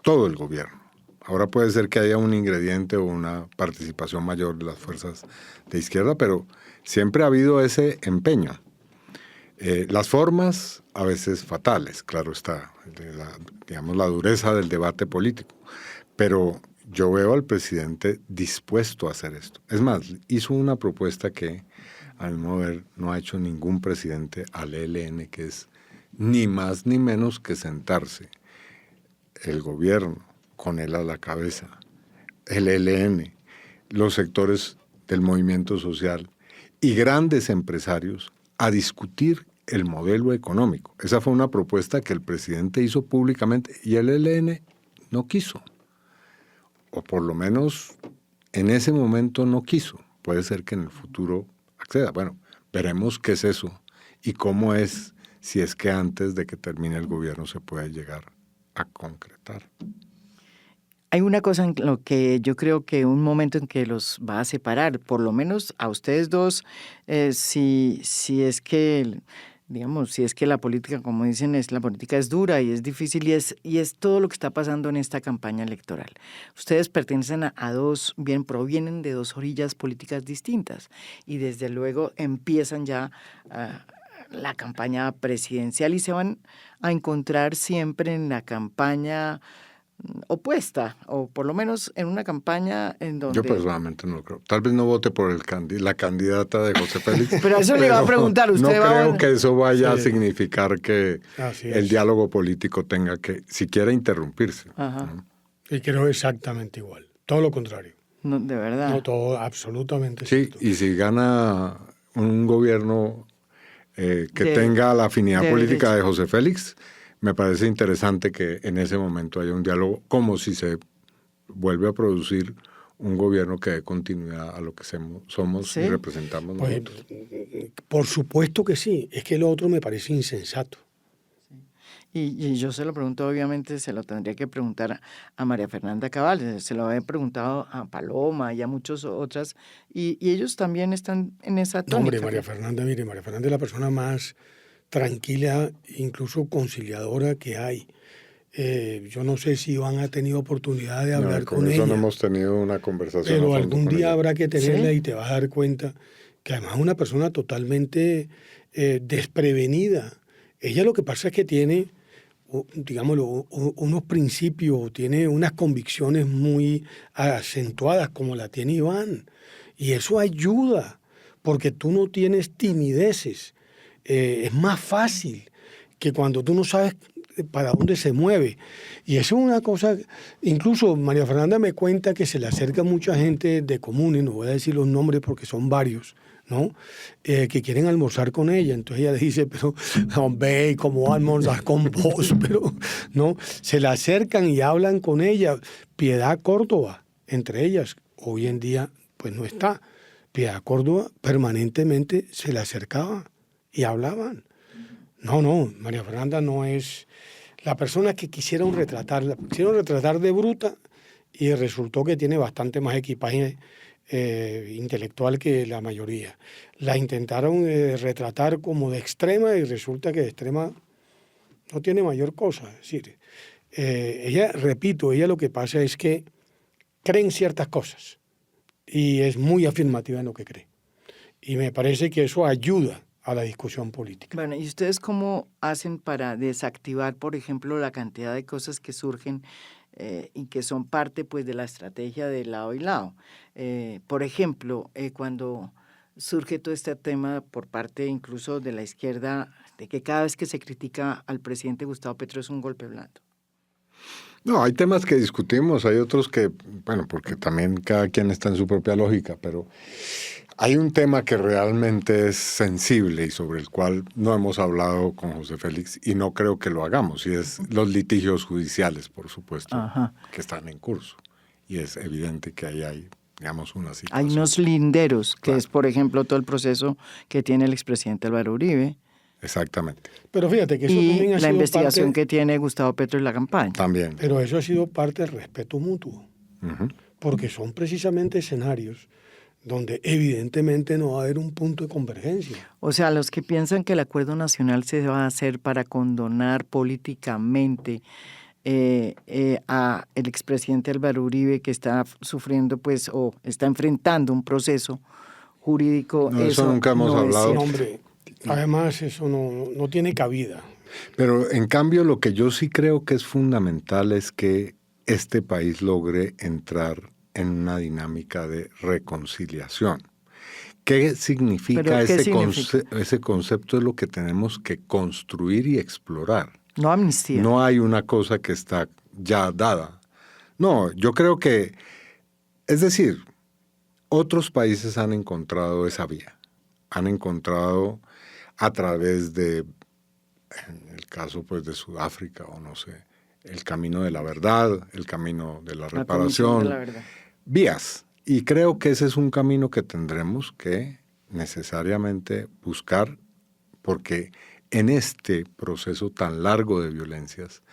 todo el gobierno. Ahora puede ser que haya un ingrediente o una participación mayor de las fuerzas de izquierda, pero siempre ha habido ese empeño. Las formas a veces fatales, claro está, digamos la dureza del debate político, pero yo veo al presidente dispuesto a hacer esto. Es más, hizo una propuesta que a mi modo de ver no ha hecho ningún presidente al ELN, que es ni más ni menos que sentarse el gobierno con él a la cabeza, el ELN, los sectores del movimiento social y grandes empresarios a discutir el modelo económico. Esa fue una propuesta que el presidente hizo públicamente y el ELN no quiso. O por lo menos en ese momento no quiso. Puede ser que en el futuro acceda. Bueno, veremos qué es eso y cómo es, si es que antes de que termine el gobierno se puede llegar a concretar. Hay una cosa en lo que yo creo que un momento en que los va a separar, por lo menos a ustedes dos, si es que, digamos, si es que la política, como dicen, la política es dura y es difícil y es todo lo que está pasando en esta campaña electoral. Ustedes pertenecen a dos, provienen de dos orillas políticas distintas y desde luego empiezan ya la campaña presidencial y se van a encontrar siempre en la campaña opuesta, o por lo menos en una campaña en donde... Yo personalmente no lo creo. Tal vez no vote por la candidata de José Félix. Pero eso le iba a preguntar. ¿Usted no creo que eso vaya a significar que el diálogo político tenga que siquiera interrumpirse. Ajá. Y creo exactamente igual. Todo lo contrario. No, de verdad. No, todo absolutamente sí, cierto. Y si gana un gobierno que tenga la afinidad política de José Félix, me parece interesante que en ese momento haya un diálogo, como si se vuelve a producir un gobierno que dé continuidad a lo que somos y representamos nosotros. Por supuesto que sí, es que lo otro me parece insensato. Y yo se lo pregunto, obviamente, se lo tendría que preguntar a María Fernanda Cabal, se lo había preguntado a Paloma y a muchas otras, y ellos también están en esa tónica. No, hombre, María Fernanda es la persona más tranquila, incluso conciliadora que hay. Yo no sé si Iván ha tenido oportunidad de hablar con ella. No hemos tenido una conversación. Pero algún día habrá que tenerla y te vas a dar cuenta que además es una persona totalmente desprevenida. Ella lo que pasa es que tiene, digámoslo, unos principios, tiene unas convicciones muy acentuadas como la tiene Iván. Y eso ayuda, porque tú no tienes timideces. Es más fácil que cuando tú no sabes para dónde se mueve. Y eso es una cosa, incluso María Fernanda me cuenta que se le acerca mucha gente de comunes, no voy a decir los nombres porque son varios, ¿no? Que quieren almorzar con ella. Entonces ella le dice, pero hombre, ¿cómo almorzar con vos? Pero, ¿no? Se le acercan y hablan con ella. Piedad Córdoba, entre ellas, hoy en día pues no está. Piedad Córdoba permanentemente se le acercaba y hablaban. No, María Fernanda no es la persona que quisieron retratar. La quisieron retratar de bruta y resultó que tiene bastante más equipaje intelectual que la mayoría. La intentaron retratar como de extrema y resulta que de extrema no tiene mayor cosa. Es decir, ella lo que pasa es que cree en ciertas cosas y es muy afirmativa en lo que cree. Y me parece que eso ayuda a la discusión política. Bueno, ¿y ustedes cómo hacen para desactivar, por ejemplo, la cantidad de cosas que surgen y que son parte pues, de la estrategia de lado y lado? Por ejemplo, cuando surge todo este tema por parte incluso de la izquierda, de que cada vez que se critica al presidente Gustavo Petro es un golpe blando. No, hay temas que discutimos, hay otros que, bueno, porque también cada quien está en su propia lógica, pero hay un tema que realmente es sensible y sobre el cual no hemos hablado con José Félix y no creo que lo hagamos, y es los litigios judiciales, por supuesto, que están en curso. Y es evidente que ahí hay, digamos, una situación. Hay unos linderos, que es, por ejemplo, todo el proceso que tiene el expresidente Álvaro Uribe. Exactamente. Pero fíjate que eso y también ha la sido investigación parte, que tiene Gustavo Petro y la campaña. También. Pero eso ha sido parte del respeto mutuo, porque son precisamente escenarios donde evidentemente no va a haber un punto de convergencia. O sea, los que piensan que el acuerdo nacional se va a hacer para condonar políticamente a el expresidente Álvaro Uribe, que está sufriendo, pues, o está enfrentando un proceso jurídico. No, eso nunca hemos hablado. No, hombre, además eso no tiene cabida. Pero en cambio lo que yo sí creo que es fundamental es que este país logre entrar en una dinámica de reconciliación. ¿Qué significa ese concepto? Es lo que tenemos que construir y explorar. No amnistía. No hay una cosa que está ya dada. No, yo creo que, es decir, otros países han encontrado esa vía. Han encontrado a través de, en el caso pues de Sudáfrica o no sé, el camino de la verdad, el camino de la reparación, vías. Y creo que ese es un camino que tendremos que necesariamente buscar, porque en este proceso tan largo de violencias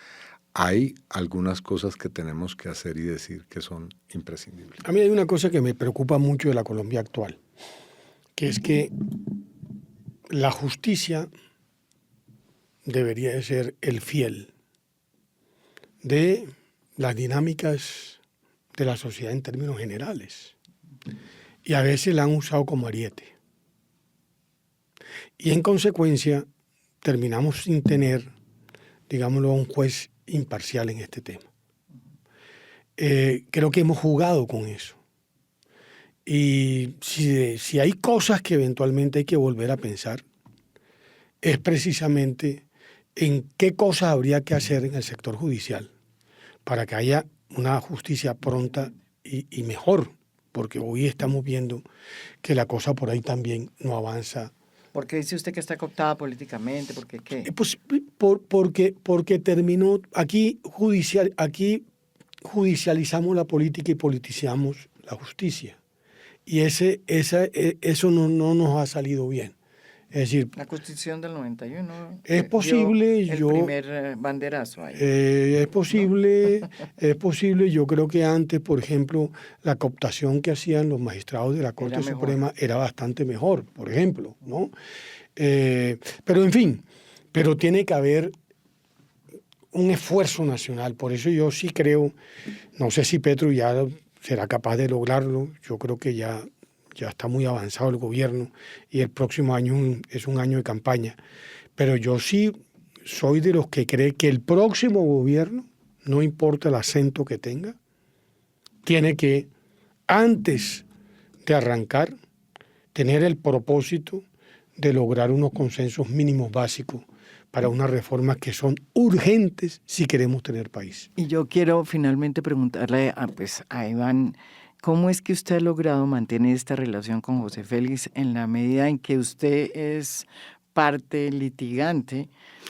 hay algunas cosas que tenemos que hacer y decir que son imprescindibles. A mí hay una cosa que me preocupa mucho de la Colombia actual, que es que la justicia debería de ser el fiel de las dinámicas de la sociedad en términos generales. Y a veces la han usado como ariete. Y en consecuencia terminamos sin tener, digámoslo, un juez imparcial en este tema. Creo que hemos jugado con eso. Y si hay cosas que eventualmente hay que volver a pensar, es precisamente en qué cosas habría que hacer en el sector judicial para que haya una justicia pronta y mejor, porque hoy estamos viendo que la cosa por ahí también no avanza. ¿Por qué dice usted que está cooptada políticamente? ¿Por qué qué? Pues porque terminó, aquí judicializamos la política y politizamos la justicia. Y eso no nos ha salido bien. Es decir, la Constitución del 91 es posible, el primer banderazo ahí. Es posible. Yo creo que antes, por ejemplo, la cooptación que hacían los magistrados de la Corte Suprema era bastante mejor, por ejemplo, ¿no? Pero en fin, pero tiene que haber un esfuerzo nacional. Por eso yo sí creo, no sé si Petro ya será capaz de lograrlo. Yo creo que ya está muy avanzado el gobierno y el próximo año es un año de campaña. Pero yo sí soy de los que cree que el próximo gobierno, no importa el acento que tenga, tiene que, antes de arrancar, tener el propósito de lograr unos consensos mínimos básicos para unas reformas que son urgentes si queremos tener país. Y yo quiero finalmente preguntarle a Iván, ¿cómo es que usted ha logrado mantener esta relación con José Félix en la medida en que usted es parte litigante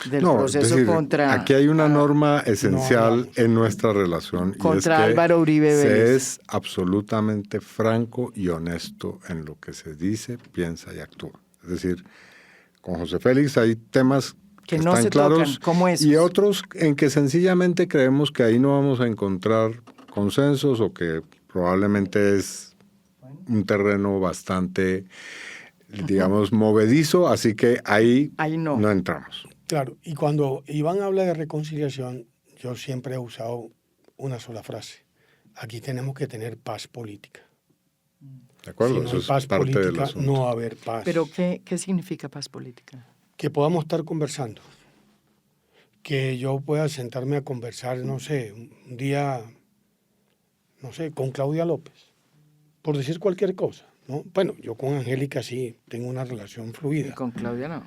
del proceso contra... Aquí hay una norma esencial en nuestra relación. Contra y es que Álvaro Uribe Vélez. Se es absolutamente franco y honesto en lo que se dice, piensa y actúa. Es decir, con José Félix hay temas que no están claros y otros en que sencillamente creemos que ahí no vamos a encontrar consensos o que probablemente es un terreno bastante, digamos, movedizo, así que ahí no entramos. Claro, y cuando Iván habla de reconciliación, yo siempre he usado una sola frase. Aquí tenemos que tener paz política. De acuerdo, si no hay paz política, no va a haber paz. ¿Pero qué significa paz política? Que podamos estar conversando. Que yo pueda sentarme a conversar, no sé, un día, no sé, con Claudia López, por decir cualquier cosa, ¿no? Bueno, yo con Angélica sí tengo una relación fluida. ¿Y con Claudia no?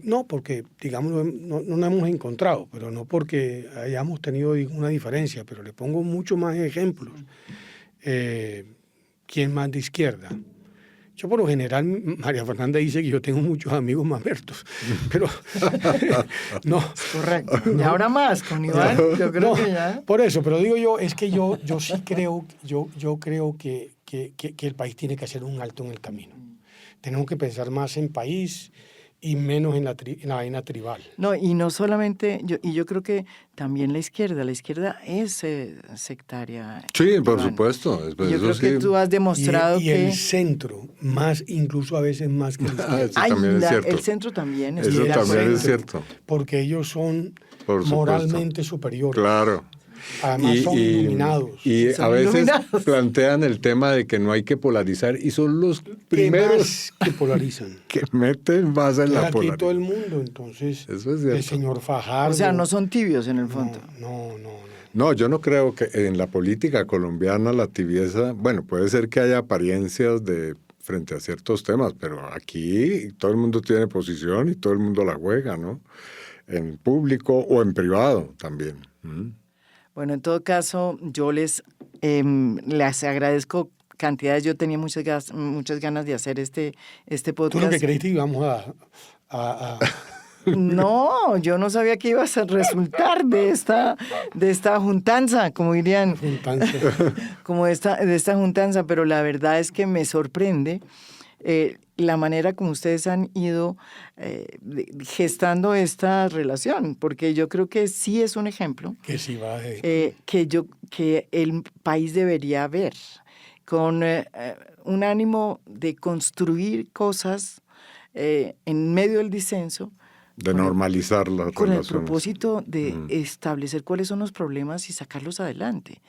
No, porque, digamos, no nos hemos encontrado, pero no porque hayamos tenido una diferencia, pero le pongo mucho más ejemplos. ¿Quién más de izquierda? Yo por lo general, María Fernanda dice que yo tengo muchos amigos mamertos, pero no. Correcto. Y ahora más con Iván, yo creo que ya. Por eso, pero digo yo, es que yo sí creo, yo creo que el país tiene que hacer un alto en el camino. Tenemos que pensar más en país y menos en la vaina tribal. No, y no solamente, yo creo que también la izquierda es sectaria. Sí, por Iván. supuesto. Yo creo que tú has demostrado y que... el centro, incluso a veces más que la izquierda. Eso también es cierto. El centro también. Eso también es cierto. Porque ellos son moralmente superiores. Claro. Además son iluminados. Y son a veces iluminados. plantean el tema de que no hay que polarizar y son los primeros que polarizan. que meten más en la Aquí polarización. todo el mundo, entonces Eso es cierto. el señor Fajardo. O sea, no son tibios en el fondo. No, yo no creo que en la política colombiana la tibieza, bueno, puede ser que haya apariencias frente a ciertos temas, pero aquí todo el mundo tiene posición y todo el mundo la juega, ¿no? En público o en privado también. Bueno, en todo caso, yo les agradezco cantidades. Yo tenía muchas ganas de hacer este podcast. ¿Tú lo que creíste íbamos a... No, yo no sabía que ibas a resultar de esta juntanza, como dirían. Como de esta juntanza, pero la verdad es que me sorprende la manera como ustedes han ido gestando esta relación, porque yo creo que sí es un ejemplo que sí va que el país debería ver, con un ánimo de construir cosas en medio del disenso, de normalizar las con relaciones. el propósito de establecer cuáles son los problemas y sacarlos adelante.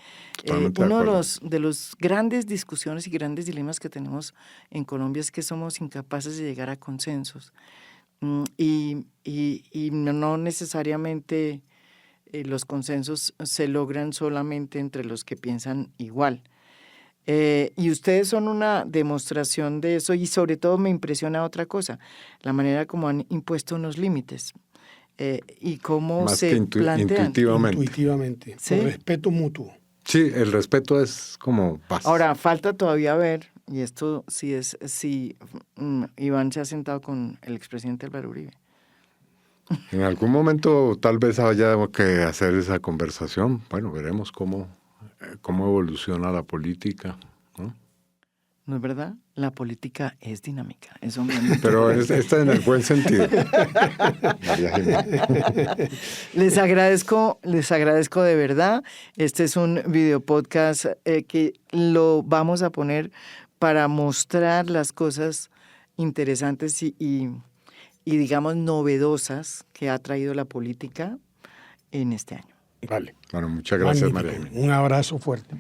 Totalmente Uno de los grandes discusiones y grandes dilemas que tenemos en Colombia es que somos incapaces de llegar a consensos y no necesariamente los consensos se logran solamente entre los que piensan igual. Y ustedes son una demostración de eso, y sobre todo me impresiona otra cosa, la manera como han impuesto unos límites y cómo más se plantean. Intuitivamente, ¿Sí? Por respeto mutuo. Sí, el respeto es como paz. Ahora, falta todavía ver, y esto sí es, si Iván se ha sentado con el expresidente Álvaro Uribe. En algún momento tal vez haya que hacer esa conversación. Bueno, veremos cómo evoluciona la política, ¿no? ¿No es verdad? La política es dinámica. Eso Pero está en el buen sentido. María Jiménez. Les agradezco de verdad. Este es un video podcast que lo vamos a poner para mostrar las cosas interesantes y digamos novedosas que ha traído la política en este año. Vale. Bueno, muchas gracias, María Jiménez. Un abrazo fuerte.